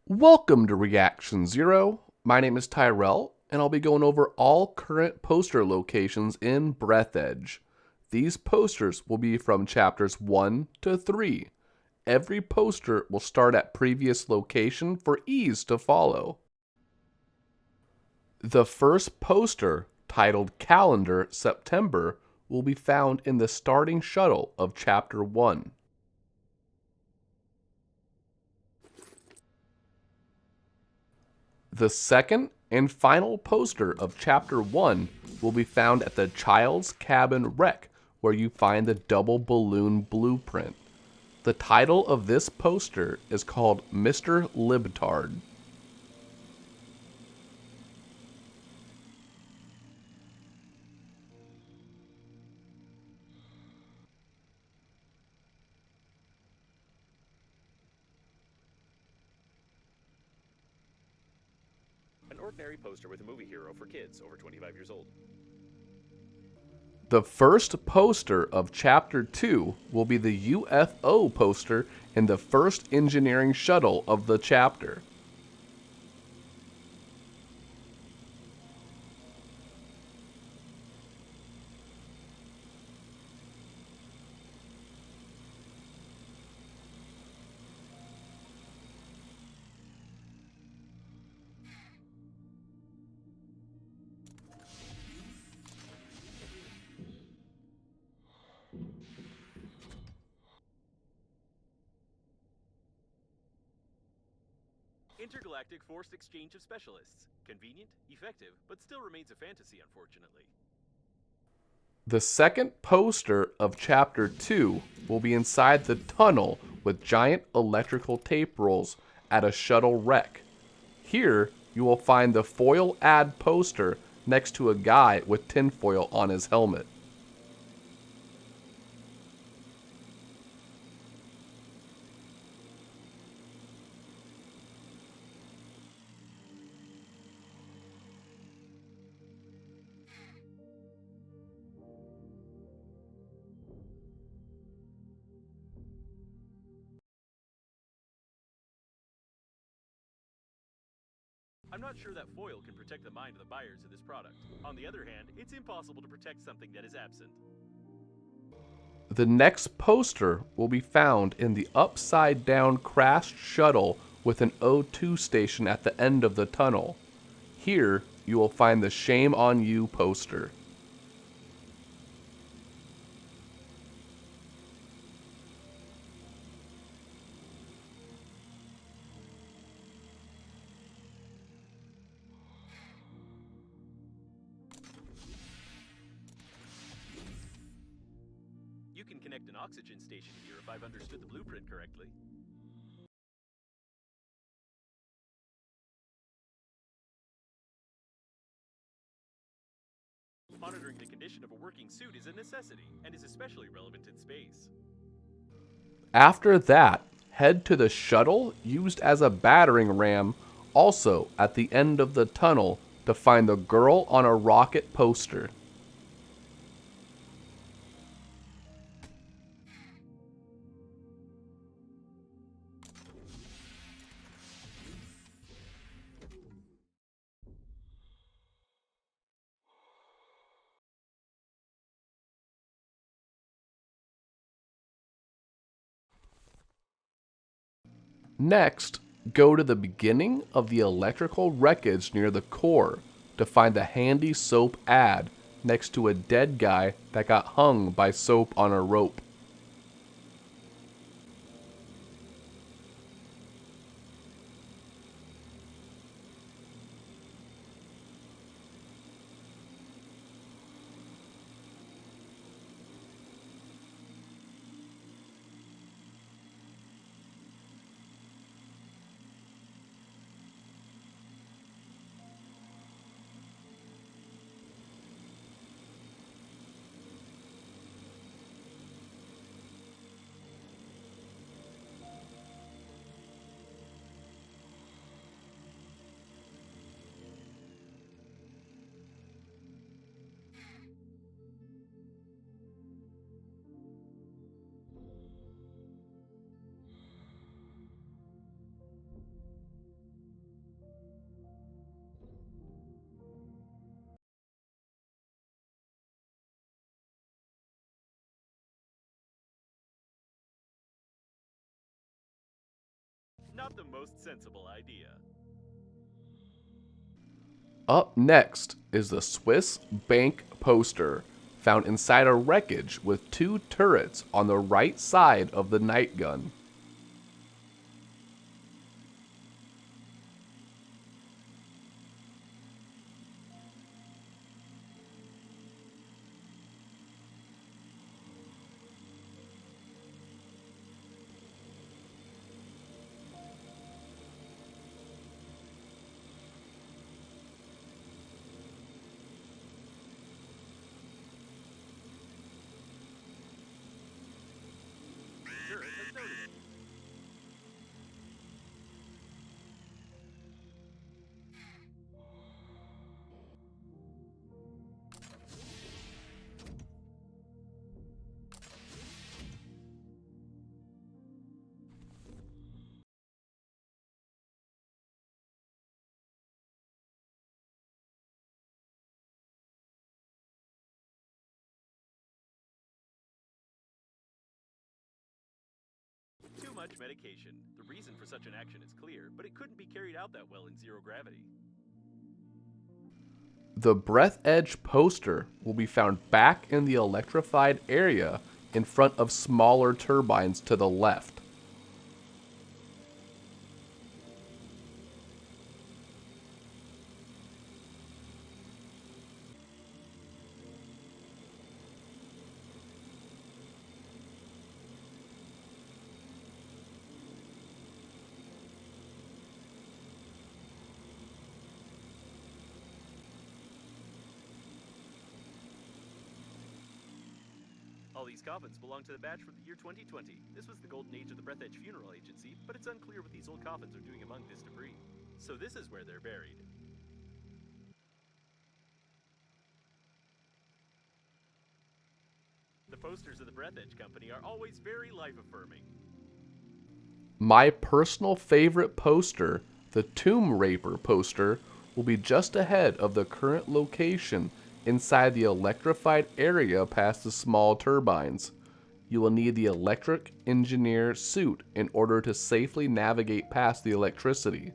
Welcome to Reaction Zero. My name is Tyrell, and I'll be going over all current poster locations in Breathedge. These posters will be from chapters 1 to 3. Every poster will start at previous location for ease to follow. The first poster, titled Calendar September, will be found in the starting shuttle of chapter 1. The second and final poster of Chapter 1 will be found at the Child's Cabin Wreck, where you find the double balloon blueprint. The title of this poster is called Mr. Libtard. An ordinary poster with a movie hero for kids over 25 years old. The first poster of Chapter 2 will be the UFO poster in the first engineering shuttle of the chapter. Intergalactic forced exchange of specialists. Convenient, effective, but still remains a fantasy, unfortunately. The second poster of Chapter 2 will be inside the tunnel with giant electrical tape rolls at a shuttle wreck. Here, you will find the foil ad poster next to a guy with tinfoil on his helmet. I'm not sure that foil can protect the mind of the buyers of this product. On the other hand, it's impossible to protect something that is absent. The next poster will be found in the upside down crashed shuttle with an O2 station at the end of the tunnel. Here, you will find the Shame on You poster. You can connect an oxygen station here if I've understood the blueprint correctly. Monitoring the condition of a working suit is a necessity, and is especially relevant in space. After that, head to the shuttle used as a battering ram, also at the end of the tunnel, to find the Girl on a Rocket poster. Next, go to the beginning of the electrical wreckage near the core to find the handy soap ad next to a dead guy that got hung by soap on a rope. not the most sensible idea. Up next is the Swiss bank poster, found inside a wreckage with 2 turrets on the right side of the night gun. Turret has noted. Too much medication. The reason for such an action is clear, but it couldn't be carried out that well in zero gravity. The Breathedge poster will be found back in the electrified area in front of smaller turbines to the left. All these coffins belong to the batch from the year 2020. This was the golden age of the Breathedge Funeral Agency, but it's unclear what these old coffins are doing among this debris. So this is where they're buried. The posters of the Breathedge Company are always very life-affirming. My personal favorite poster, the Tomb Raper poster, will be just ahead of the current location inside the electrified area past the small turbines. You will need the electric engineer suit in order to safely navigate past the electricity.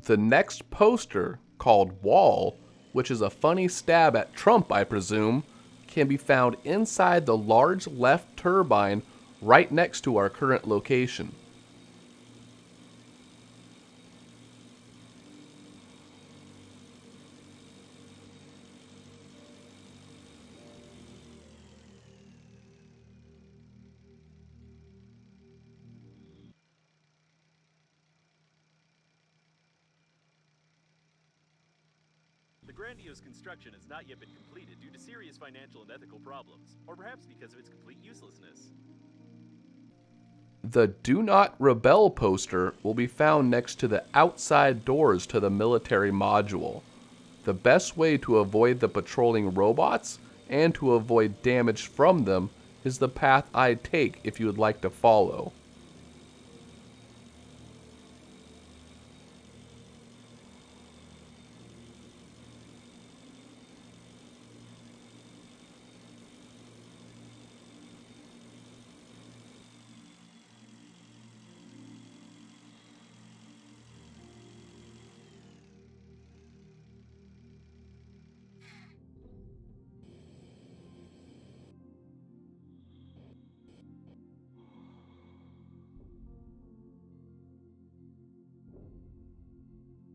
The next poster, called Wall, which is a funny stab at Trump, I presume, can be found inside the large left turbine right next to our current location. The grandiose construction has not yet been completed due to serious financial and ethical problems, or perhaps because of its complete uselessness. The Do Not Rebel poster will be found next to the outside doors to the military module. The best way to avoid the patrolling robots and to avoid damage from them is the path I take if you would like to follow.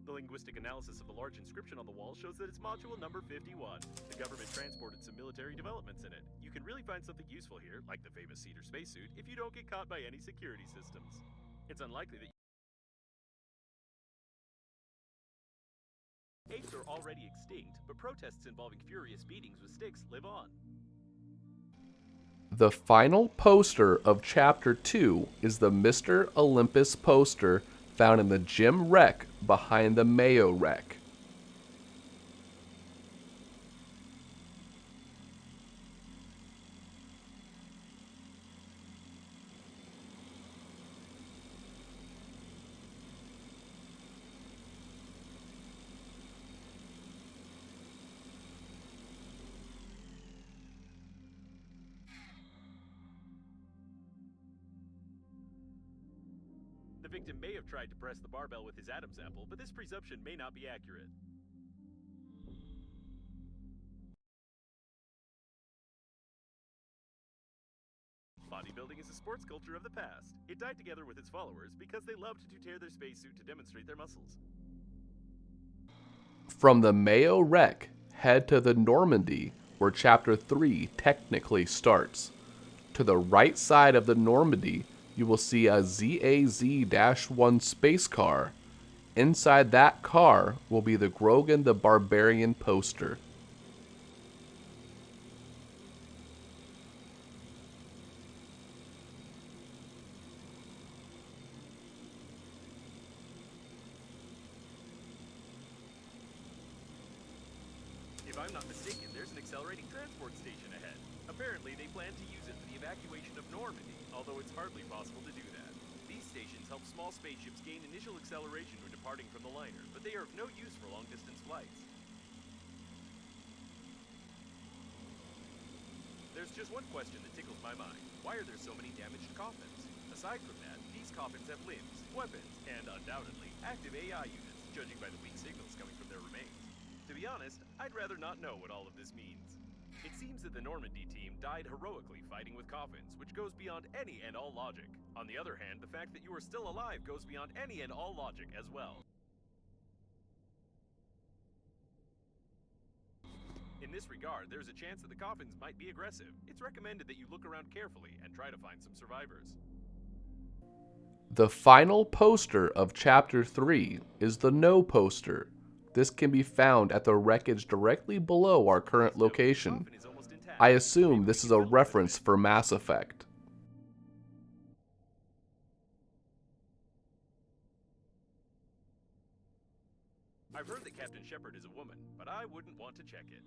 The linguistic analysis of the large inscription on the wall shows that it's module number 51. The government transported some military developments in it. You can really find something useful here, like the famous cedar spacesuit, if you don't get caught by any security systems. It's unlikely that apes are already extinct, but protests involving furious beatings with sticks live on. The final poster of Chapter 2 is the Mr. Olympus poster found in the gym wreck behind the Mayo wreck. victim may have tried to press the barbell with his Adam's apple, but this presumption may not be accurate. Bodybuilding is a sports culture of the past. It died together with its followers because they loved to tear their spacesuit to demonstrate their muscles. From the Mayo Wreck, head to the Normandy, where Chapter 3 technically starts. To the right side of the Normandy, you will see a ZAZ-1 space car. Inside that car will be the Grogan the Barbarian poster. If I'm not mistaken, there's an accelerating transport station ahead. Apparently, they plan to use it for the evacuation of Normandy, although it's hardly possible to do that. These stations help small spaceships gain initial acceleration when departing from the liner, but they are of no use for long-distance flights. There's just one question that tickles my mind. Why are there so many damaged coffins? Aside from that, these coffins have limbs, weapons, and undoubtedly active AI units, judging by the weak signals coming from their remains. To be honest, I'd rather not know what all of this means. It seems that the Normandy team died heroically fighting with coffins, which goes beyond any and all logic. On the other hand, the fact that you are still alive goes beyond any and all logic as well. In this regard, there's a chance that the coffins might be aggressive. It's recommended that you look around carefully and try to find some survivors. The final poster of Chapter 3 is the No poster. This can be found at the wreckage directly below our current location. I assume this is a reference for Mass Effect. I've heard that Captain Shepard is a woman, but I wouldn't want to check it.